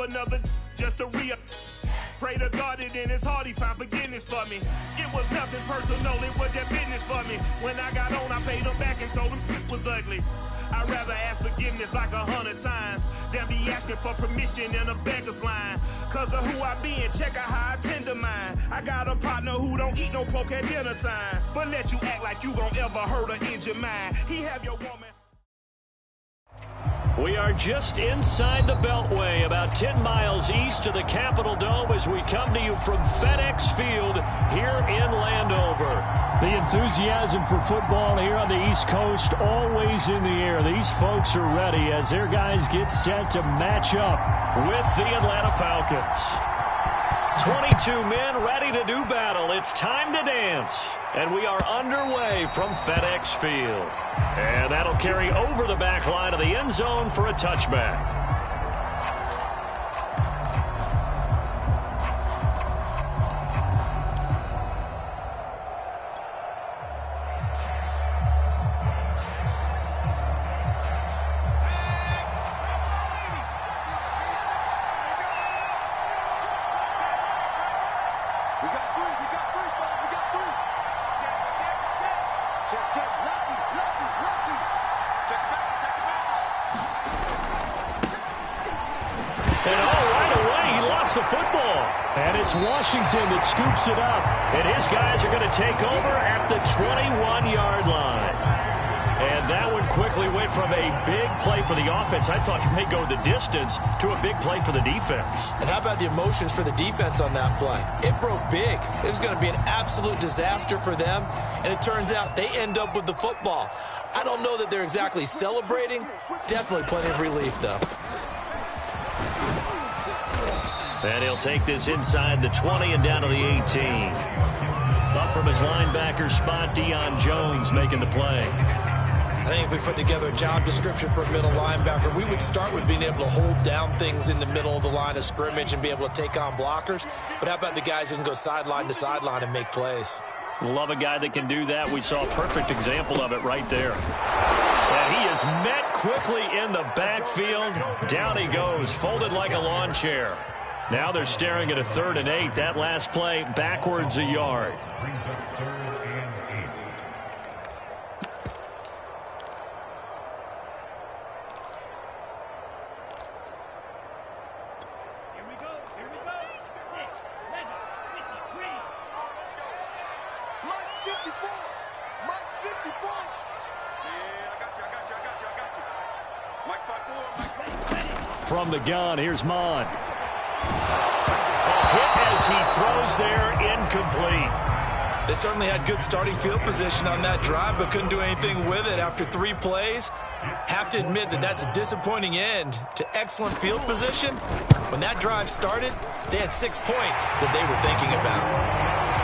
another just to pray to God that in his heart he found forgiveness for me. It was nothing personal, it was just business for me. When I got on, I paid him back and told him it was ugly. I'd rather ask forgiveness like 100 times than be asking for permission in a beggar's line. Cause of who I be and check out how I tend to mine. I got a partner who don't eat no pork at dinner time, but let you act like you gon' ever hurt or injure mine. He have your woman. We are just inside the Beltway, about 10 miles east of the Capitol Dome as we come to you from FedEx Field here in Landover. The enthusiasm for football here on the East Coast always in the air. These folks are ready as their guys get set to match up with the Atlanta Falcons. 22 men ready to do battle. It's time to dance. And we are underway from FedEx Field. And that'll carry over the back line of the end zone for a touchback. Washington that scoops it up, and his guys are going to take over at the 21-yard line. And that one quickly went from a big play for the offense, I thought he may go the distance, to a big play for the defense. And how about the emotions for the defense on that play? It broke big. It was going to be an absolute disaster for them, and it turns out they end up with the football. I don't know that they're exactly celebrating. Definitely plenty of relief, though. And he'll take this inside the 20 and down to the 18. Up from his linebacker spot, Deion Jones making the play. I think if we put together a job description for a middle linebacker, we would start with being able to hold down things in the middle of the line of scrimmage and be able to take on blockers. But how about the guys who can go sideline to sideline and make plays? Love a guy that can do that. We saw a perfect example of it right there. And he is met quickly in the backfield. Down he goes, folded like a lawn chair. Now they're staring at a 3rd and 8. That last play backwards a yard. From the gun, here's Mon. Hit as he throws there, incomplete. They certainly had good starting field position on that drive, but couldn't do anything with it after 3 plays. Have to admit that that's a disappointing end to excellent field position. When that drive started, they had 6 points that they were thinking about.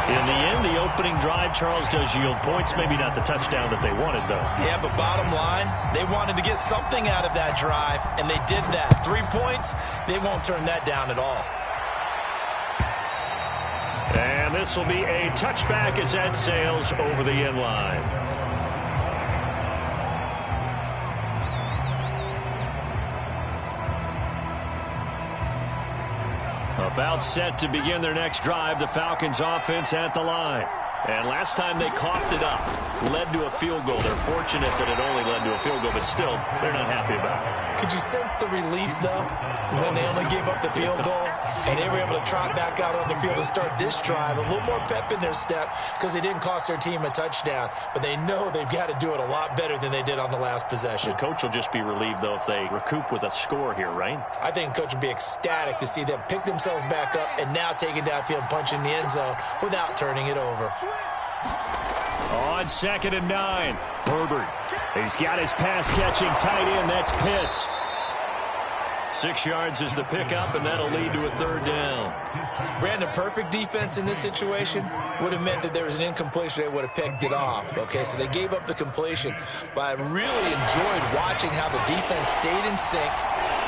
In the end, the opening drive, Charles, does yield points. Maybe not the touchdown that they wanted, though. Yeah, but bottom line, they wanted to get something out of that drive, and they did that. 3 points, they won't turn that down at all. And this will be a touchback as that sails over the end line. About set to begin their next drive, the Falcons offense at the line. And last time they coughed it up, led to a field goal. They're fortunate that it only led to a field goal, but still, they're not happy about it. Could you sense the relief, though, when they only gave up the field goal and they were able to trot back out on the field and start this drive? A little more pep in their step because they didn't cost their team a touchdown, but they know they've got to do it a lot better than they did on the last possession. The coach will just be relieved, though, if they recoup with a score here, right? I think the coach will be ecstatic to see them pick themselves back up and now take it downfield and punch in the end zone without turning it over. On 2nd and 9, Herbert. He's got his pass-catching tight end. That's Pitts. 6 yards is the pickup, and that'll lead to a 3rd down. Brandon, perfect defense in this situation would have meant that there was an incompletion. They would have picked it off. Okay, so they gave up the completion. But I really enjoyed watching how the defense stayed in sync,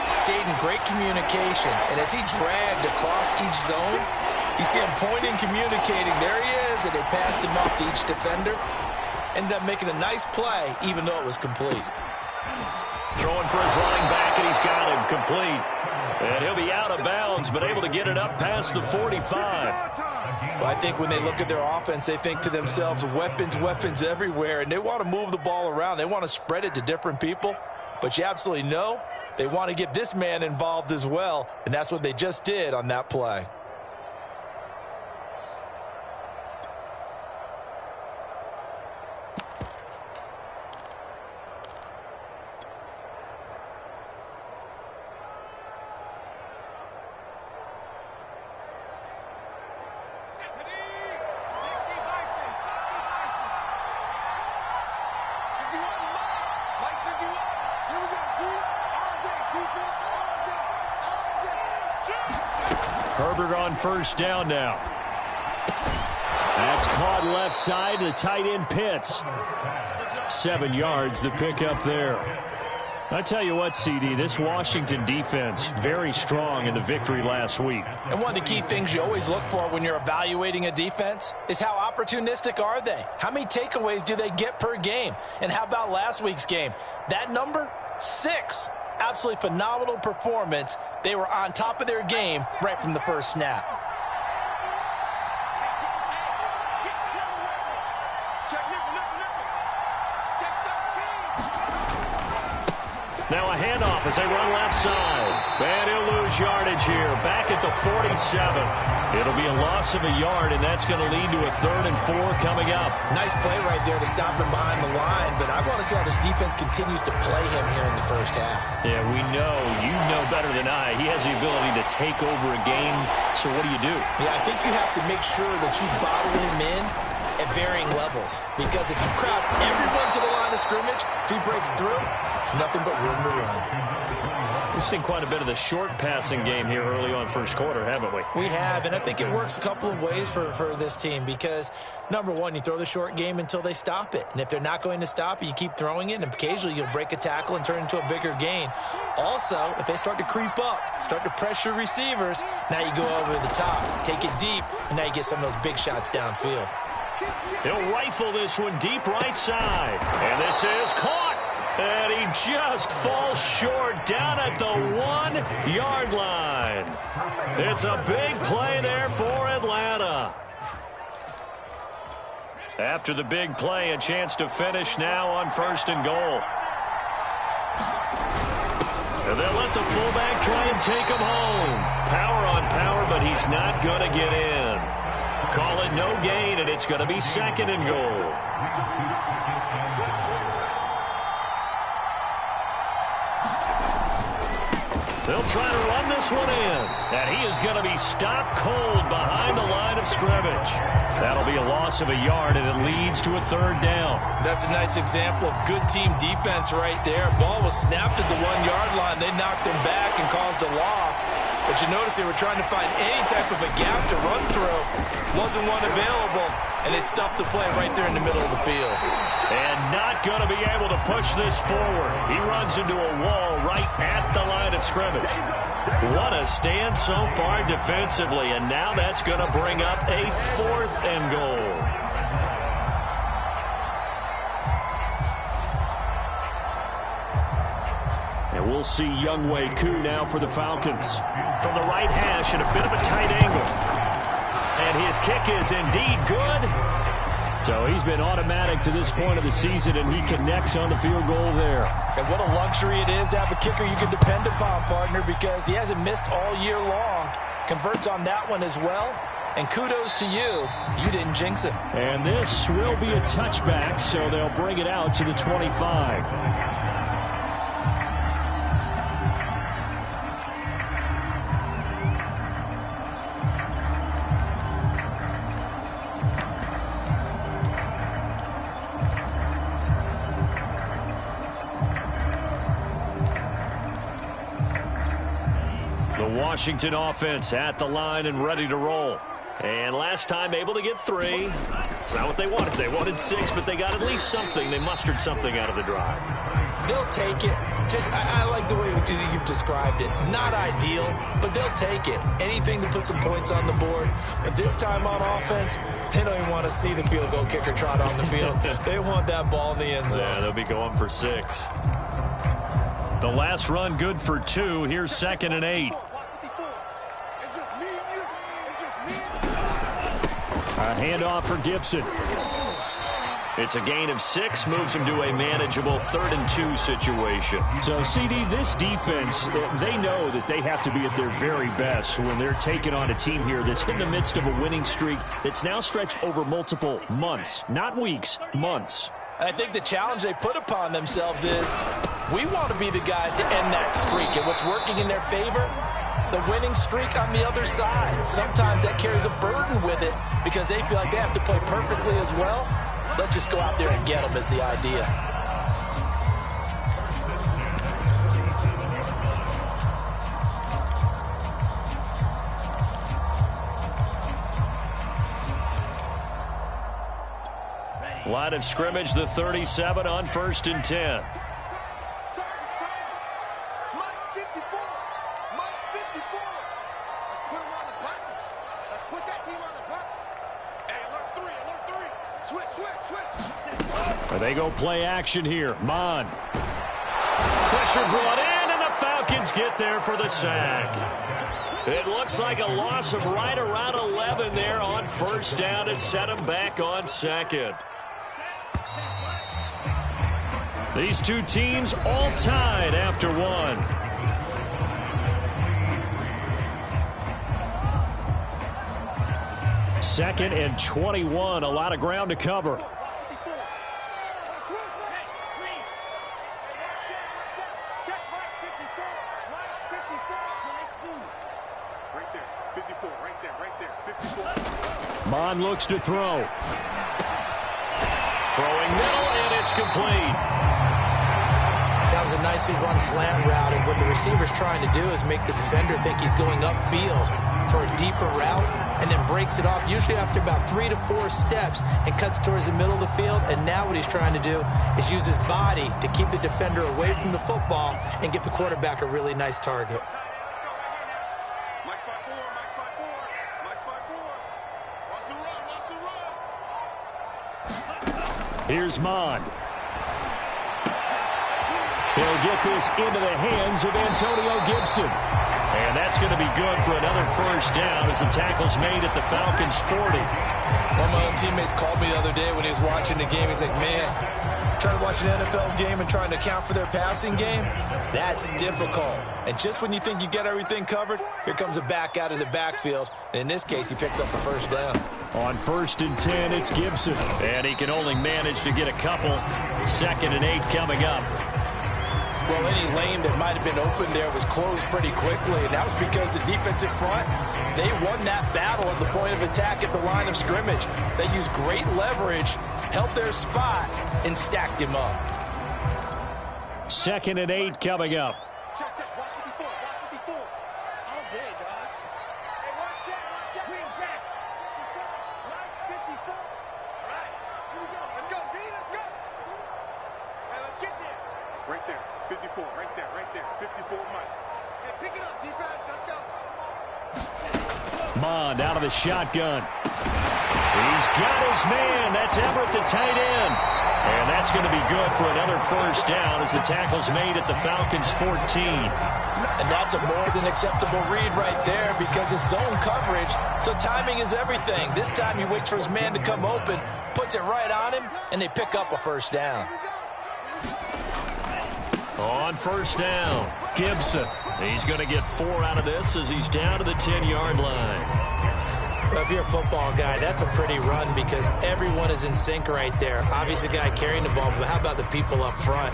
stayed in great communication. And as he dragged across each zone, you see him pointing, communicating. There he is, and they passed him up to each defender. Ended up making a nice play, even though it was complete. Throwing for his running back, and he's got him complete. And he'll be out of bounds, but able to get it up past the 45. Well, I think when they look at their offense, they think to themselves, weapons, weapons everywhere, and they want to move the ball around. They want to spread it to different people, but you absolutely know they want to get this man involved as well, and that's what they just did on that play. Herbert on first down now. That's caught left side. The tight end Pitts. 7 yards, the pickup there. I tell you what, CD, this Washington defense, very strong in the victory last week. And one of the key things you always look for when you're evaluating a defense is how opportunistic are they? How many takeaways do they get per game? And how about last week's game? That number, 6. Absolutely phenomenal performance. They were on top of their game right from the first snap. Now a handoff as they run left side. And he'll lose yardage here. Back at the 47. It'll be a loss of a yard, and that's going to lead to a 3rd and 4 coming up. Nice play right there to stop him behind the line, but I want to see how this defense continues to play him here in the first half. Yeah, we know. You know better than I. He has the ability to take over a game, so what do? Yeah, I think you have to make sure that you bottle him in at varying levels, because if you crowd everyone to the line of scrimmage, if he breaks through, it's nothing but room to run. We've seen quite a bit of the short passing game here early on first quarter, haven't we? We have, and I think it works a couple of ways for this team because, number one, you throw the short game until they stop it. And if they're not going to stop it, you keep throwing it, and occasionally you'll break a tackle and turn it into a bigger gain. Also, if they start to creep up, start to pressure receivers, now you go over the top, take it deep, and now you get some of those big shots downfield. He'll rifle this one deep right side. And this is caught. And he just falls short down at the 1-yard line. It's a big play there for Atlanta. After the big play, a chance to finish now on 1st and goal. And they'll let the fullback try and take him home. Power on power, but he's not going to get in. Call it no gain, and it's going to be 2nd and goal. They'll try to run this one in. And he is going to be stopped cold behind the line of scrimmage. That'll be a loss of a yard, and it leads to a 3rd down. That's a nice example of good team defense right there. Ball was snapped at the 1-yard line. They knocked him back and caused a loss. But you notice they were trying to find any type of a gap to run through. Wasn't one available, and they stuffed the play right there in the middle of the field. And not going to be able to push this forward. He runs into a wall right at the line of scrimmage. What a stand so far defensively, and now that's going to bring up a 4th and goal. And we'll see Younghoe Koo now for the Falcons. From the right hash and a bit of a tight angle. And his kick is indeed good. So he's been automatic to this point of the season, and he connects on the field goal there. And what a luxury it is to have a kicker you can depend upon, partner, because he hasn't missed all year long. Converts on that one as well. And kudos to you. You didn't jinx him. And this will be a touchback, so they'll bring it out to the 25. Washington offense at the line and ready to roll. And last time able to get 3. It's not what they wanted. They wanted 6, but they got at least something. They mustered something out of the drive. They'll take it. I like the way you've described it. Not ideal, but they'll take it. Anything to put some points on the board. But this time on offense, they don't even want to see the field goal kicker trot on the field. They want that ball in the end zone. Yeah, they'll be going for 6. The last run good for 2. Here's 2nd and 8. A handoff for Gibson. It's a gain of 6, moves him to a manageable 3rd and 2 situation. So, CD, this defense, they know that they have to be at their very best when they're taking on a team here that's in the midst of a winning streak that's now stretched over multiple months, not weeks, months. I think the challenge they put upon themselves is we want to be the guys to end that streak. And what's working in their favor? The winning streak on the other side. Sometimes that carries a burden with it because they feel like they have to play perfectly as well. Let's just go out there and get them is the idea. Line of scrimmage, the 37 on 1st and 10. They go play action here. Mon. Pressure brought in, and the Falcons get there for the sack. It looks like a loss of right around 11 there on 1st down to set them back on 2nd. These two teams all tied after 1. Second and 21, a lot of ground to cover. Mon looks to throw. Throwing middle, and it's complete. That was a nicely run slant route, and what the receiver's trying to do is make the defender think he's going upfield for a deeper route, and then breaks it off, usually after about 3 to 4 steps, and cuts towards the middle of the field. And now what he's trying to do is use his body to keep the defender away from the football and give the quarterback a really nice target. Here's Mon. He'll get this into the hands of Antonio Gibson. And that's going to be good for another 1st down as the tackle's made at the Falcons 40. One of my own teammates called me the other day when he was watching the game. He's like, man, trying to watch an NFL game and trying to account for their passing game, that's difficult. And just when you think you get everything covered, here comes a back out of the backfield. And in this case, he picks up a 1st down. On 1st and 10, it's Gibson. And he can only manage to get a couple. 2nd and 8 coming up. Well, any lane that might have been open there was closed pretty quickly, and that was because the defensive front, they won that battle at the point of attack at the line of scrimmage. They used great leverage, held their spot, and stacked him up. 2nd and 8 coming up. Check, watch 54, watch 54. All day, dog. Hey, watch that, green jack. 54, all right, here we go. Let's go, B, let's go. Hey, let's get there. Right there, 54, right there, 54, Mike. Hey, pick it up, defense, let's go. Mond out of the shotgun. He's got his man. That's Everett, the tight end. And that's going to be good for another 1st down as the tackle's made at the Falcons 14. And that's a more than acceptable read right there because it's zone coverage, so timing is everything. This time he waits for his man to come open, puts it right on him, and they pick up a 1st down. On 1st down, Gibson. He's going to get 4 out of this as he's down to the 10-yard line. Well, if you're a football guy, that's a pretty run because everyone is in sync right there. Obviously, the guy carrying the ball, but how about the people up front?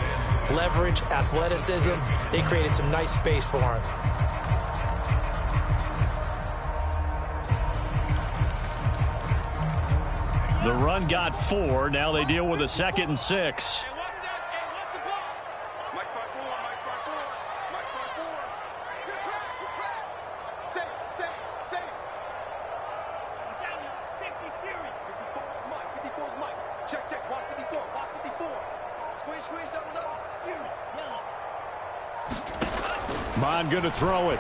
Leverage, athleticism, they created some nice space for him. The run got 4. Now they deal with a 2nd and 6. Mon going to throw it.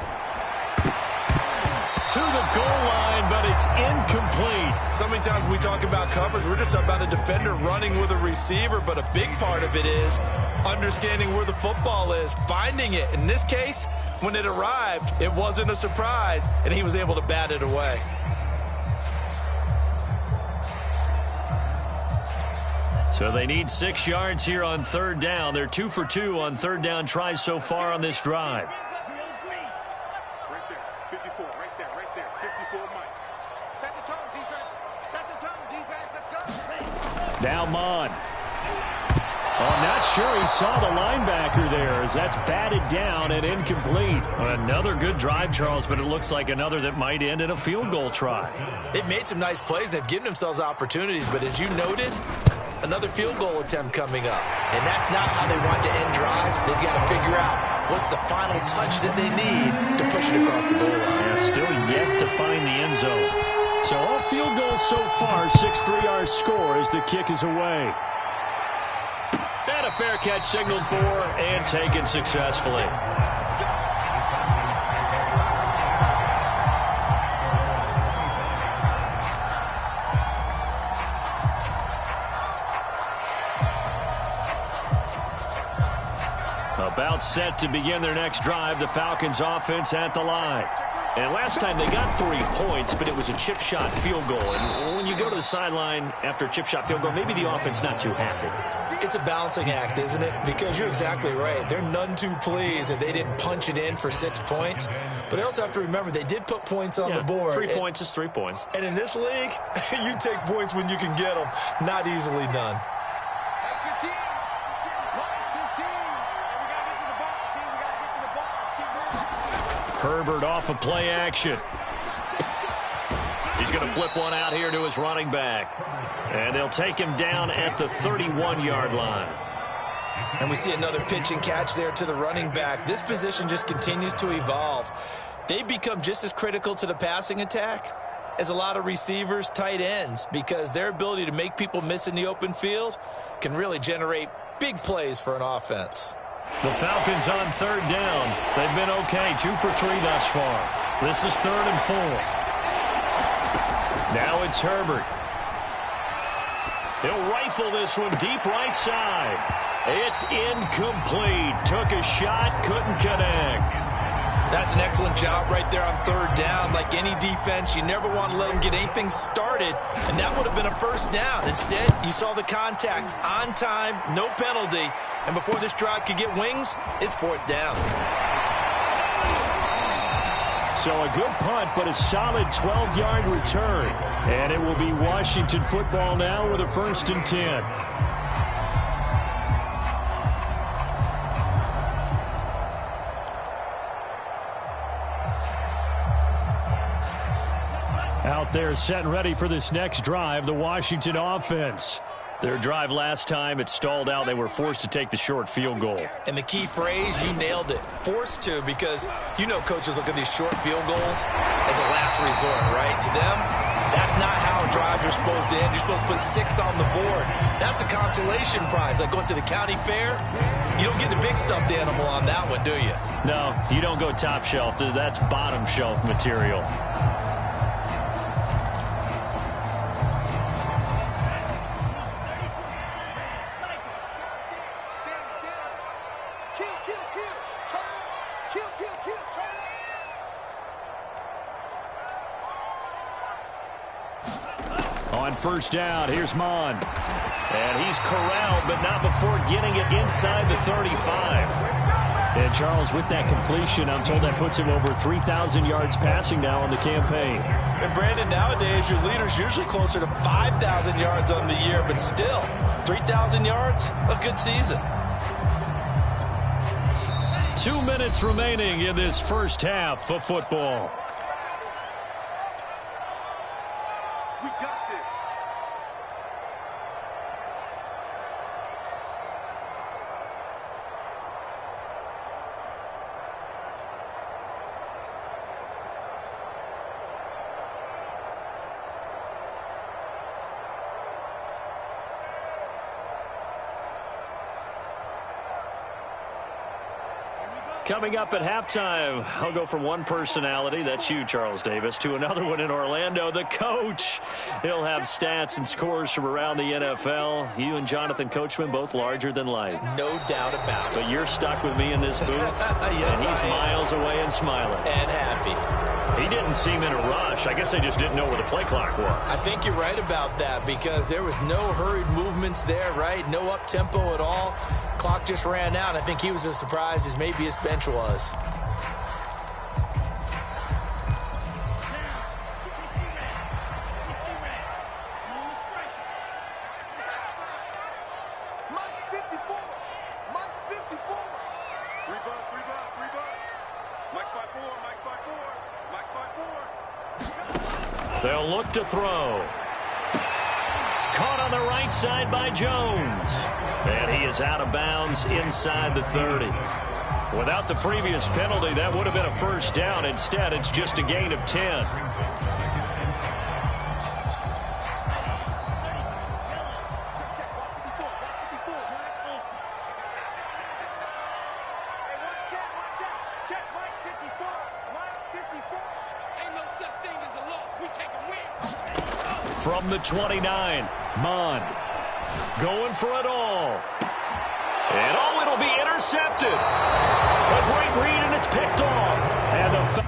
To the goal line, but it's incomplete. So many times when we talk about coverage, we're just about a defender running with a receiver, but a big part of it is understanding where the football is, finding it. In this case, when it arrived, it wasn't a surprise, and he was able to bat it away. So they need 6 yards here on third down. They're 2 for 2 on third down tries so far on this drive. Right there, 54, right there, 54, Mike. Set the tone, defense. Set the tone, defense. Let's go. Now Mon. I'm not sure he saw the linebacker there as that's batted down and incomplete. Another good drive, Charles, but it looks like another that might end in a field goal try. They've made some nice plays. They've given themselves opportunities, but as you noted, another field goal attempt coming up. And that's not how they want to end drives. They've got to figure out what's the final touch that they need to push it across the goal line. Yeah, still yet to find the end zone. So all field goals so far, 6-3 our score as the kick is away. And a fair catch signaled for and taken successfully. About set to begin their next drive, the Falcons offense at the line. And last time they got 3 points, but it was a chip shot field goal. And when you go to the sideline after a chip shot field goal, maybe the offense not too happy. It's a balancing act, isn't it? Because you're exactly right. They're none too pleased that they didn't punch it in for 6 points. But they also have to remember they did put points on the board. 3 points is 3 points. And in this league, you take points when you can get them. Not easily done. Herbert off of play action. He's going to flip one out here to his running back. And they'll take him down at the 31-yard line. And we see another pitch and catch there to the running back. This position just continues to evolve. They become just as critical to the passing attack as a lot of receivers, tight ends, because their ability to make people miss in the open field can really generate big plays for an offense. The Falcons on third down. They've been okay, 2 for 3 thus far. This is 3rd and 4. Now it's Herbert. He'll rifle this one deep right side. It's incomplete. Took a shot, couldn't connect. That's an excellent job right there on third down. Like any defense, you never want to let them get anything started, and that would have been a first down. Instead, you saw the contact on time, no penalty, and before this drive could get wings, it's 4th down. So a good punt, but a solid 12-yard return. And it will be Washington football now with a 1st and 10. Out there set and ready for this next drive, the Washington offense. Their drive last time, it stalled out. They were forced to take the short field goal. And the key phrase, you nailed it, forced to, because you know coaches look at these short field goals as a last resort, right? To them, that's not how drives are supposed to end. You're supposed to put 6 on the board. That's a consolation prize. Like going to the county fair, you don't get the big stuffed animal on that one, do you? No, you don't go top shelf. That's bottom shelf material. On first down, here's Mon. And he's corralled, but not before getting it inside the 35. And Charles, with that completion, I'm told that puts him over 3,000 yards passing now on the campaign. And Brandon, nowadays, your leader's usually closer to 5,000 yards on the year, but still, 3,000 yards, a good season. 2 minutes remaining in this first half of football. We got this. Coming up at halftime, I'll go from one personality, that's you, Charles Davis, to another one in Orlando, the coach. He'll have stats and scores from around the NFL. You and Jonathan Coachman, both larger than life. No doubt about it. But you're stuck with me in this booth, Yes, and he's miles away and smiling. And happy. He didn't seem in a rush. I guess they just didn't know where the play clock was. I think you're right about that because there was no hurried movements there, right? No up-tempo at all. Clock just ran out. I think he was as surprised as maybe his bench was. They'll look to throw. Caught on the right side by Jones. And he is out of bounds inside the 30. Without the previous penalty, that would have been a first down. Instead, it's just a gain of 10. From the 29, Mond going for it all. And oh, it'll be intercepted. A great read, and it's picked off. And the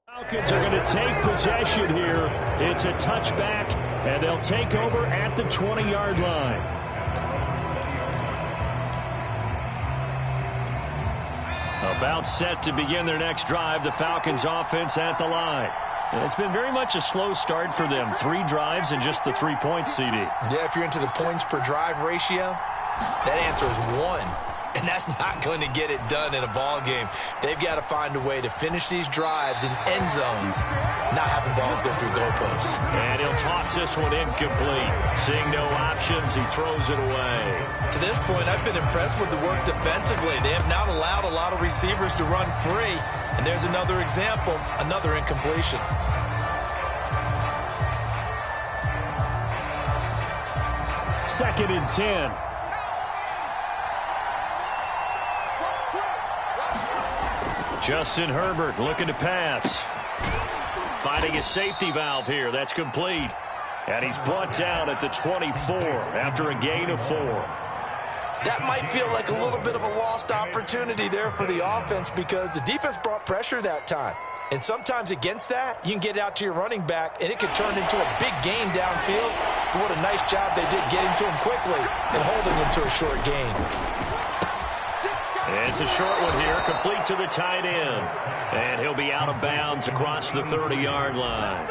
Falcons are going to take possession here. It's a touchback, and they'll take over at the 20-yard line. About set to begin their next drive, the Falcons offense at the line. It's been very much a slow start for them. 3 drives and just the 3 points, CD. Yeah, if you're into the points per drive ratio, that answer is 1. And that's not going to get it done in a ball game. They've got to find a way to finish these drives in end zones, not having balls go through goalposts. And he'll toss this one incomplete. Seeing no options, he throws it away. To this point, I've been impressed with the work defensively. They have not allowed a lot of receivers to run free. And there's another example, another incompletion. Second and 10. Justin Herbert looking to pass. Finding a safety valve here. That's complete. And he's brought down at the 24 after a gain of 4. That might feel like a little bit of a lost opportunity there for the offense because the defense brought pressure that time. And sometimes against that, you can get out to your running back, and it could turn into a big gain downfield. But what a nice job they did getting to him quickly and holding him to a short gain. It's a short one here, complete to the tight end. And he'll be out of bounds across the 30-yard line.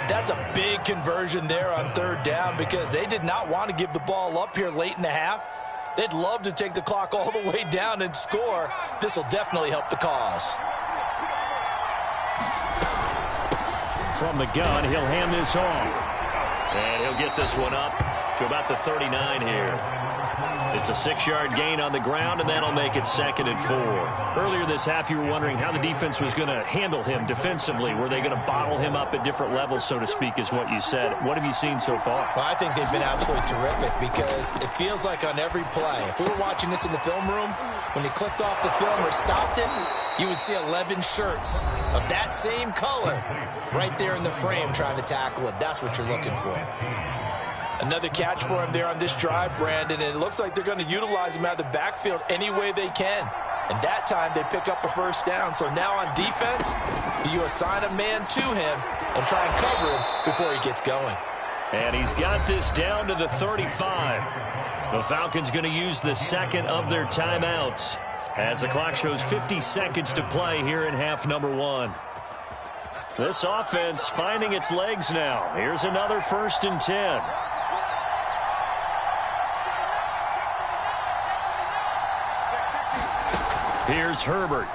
That's a big conversion there on 3rd down because they did not want to give the ball up here late in the half. They'd love to take the clock all the way down and score. This will definitely help the cause. From the gun, he'll hand this off. And he'll get this one up to about the 39 here. It's a 6-yard gain on the ground, and that'll make it 2nd and 4. Earlier this half, you were wondering how the defense was going to handle him defensively. Were they going to bottle him up at different levels, so to speak, is what you said. What have you seen so far? Well, I think they've been absolutely terrific because it feels like on every play, if we were watching this in the film room, when he clicked off the film or stopped it, you would see 11 shirts of that same color right there in the frame trying to tackle it. That's what you're looking for. Another catch for him there on this drive, Brandon, and it looks like they're going to utilize him out of the backfield any way they can. And that time they pick up a first down. So now on defense, do you assign a man to him and try and cover him before he gets going? And he's got this down to the 35. The Falcons going to use the second of their timeouts as the clock shows 50 seconds to play here in half number 1. This offense finding its legs now. Here's another 1st and 10. Here's Herbert.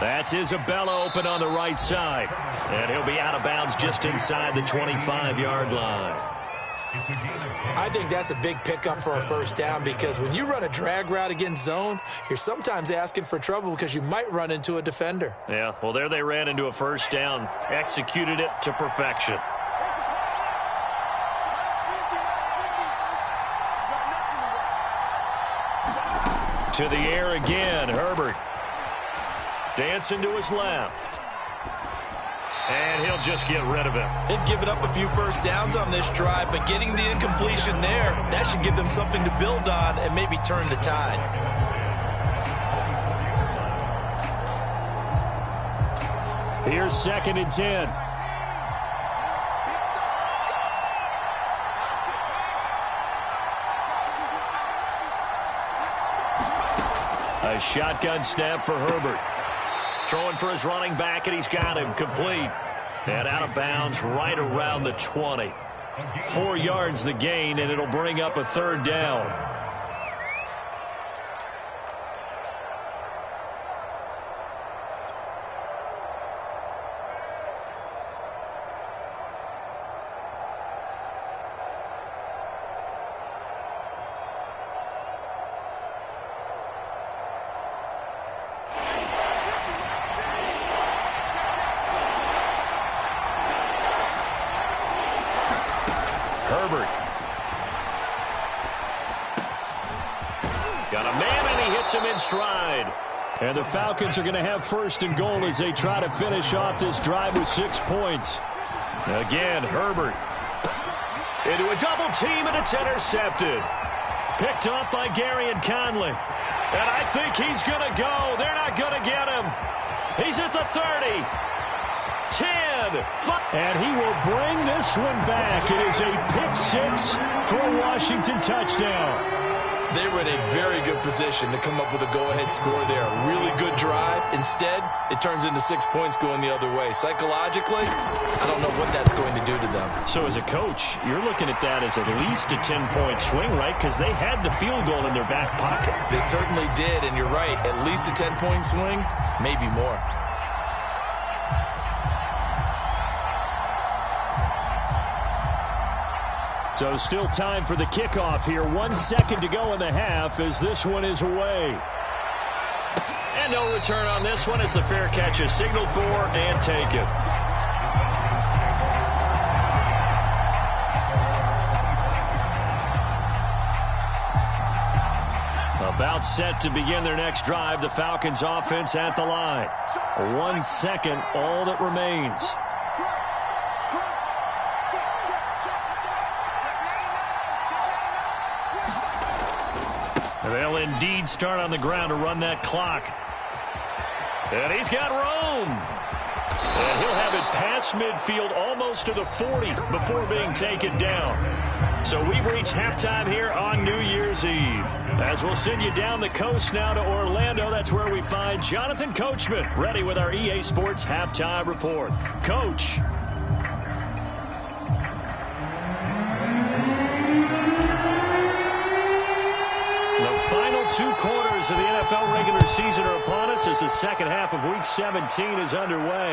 That's Isabella open on the right side. And he'll be out of bounds just inside the 25-yard line. I think that's a big pickup for a first down because when you run a drag route against zone, you're sometimes asking for trouble because you might run into a defender. Yeah, well, there they ran into a first down, executed it to perfection. To the air again, Herbert. Dancing to his left. And he'll just get rid of him. They've given up a few first downs on this drive, but getting the incompletion there, that should give them something to build on and maybe turn the tide. Here's 2nd and 10. A shotgun snap for Herbert. Throwing for his running back, and he's got him complete. And out of bounds right around the 20. 4 yards the gain, and it'll bring up a 3rd down. Herbert. Got a man, and he hits him in stride. And the Falcons are going to have 1st and goal as they try to finish off this drive with 6 points. Again, Herbert. Into a double team, and it's intercepted. Picked up by Gary and Conley. And I think he's going to go. They're not going to get him. He's at the 30. 10, 5, and he will bring this one back. It is a pick-6 for a Washington touchdown. They were in a very good position to come up with a go-ahead score there. A really good drive. Instead, it turns into 6 points going the other way. Psychologically, I don't know what that's going to do to them. So as a coach, you're looking at that as at least a 10-point swing, right? Because they had the field goal in their back pocket. They certainly did, and you're right. At least a 10-point swing, maybe more. So still time for the kickoff here. 1 second to go in the half as this one is away. And no return on this one as the fair catch is signaled for and taken. About set to begin their next drive. The Falcons offense at the line. 1 second, all that remains. They'll indeed start on the ground to run that clock. And he's got room. And he'll have it past midfield almost to the 40 before being taken down. So we've reached halftime here on New Year's Eve. As we'll send you down the coast now to Orlando, that's where we find Jonathan Coachman ready with our EA Sports Halftime Report. Coach. The final 2 quarters of the NFL regular season are upon us as the second half of Week 17 is underway.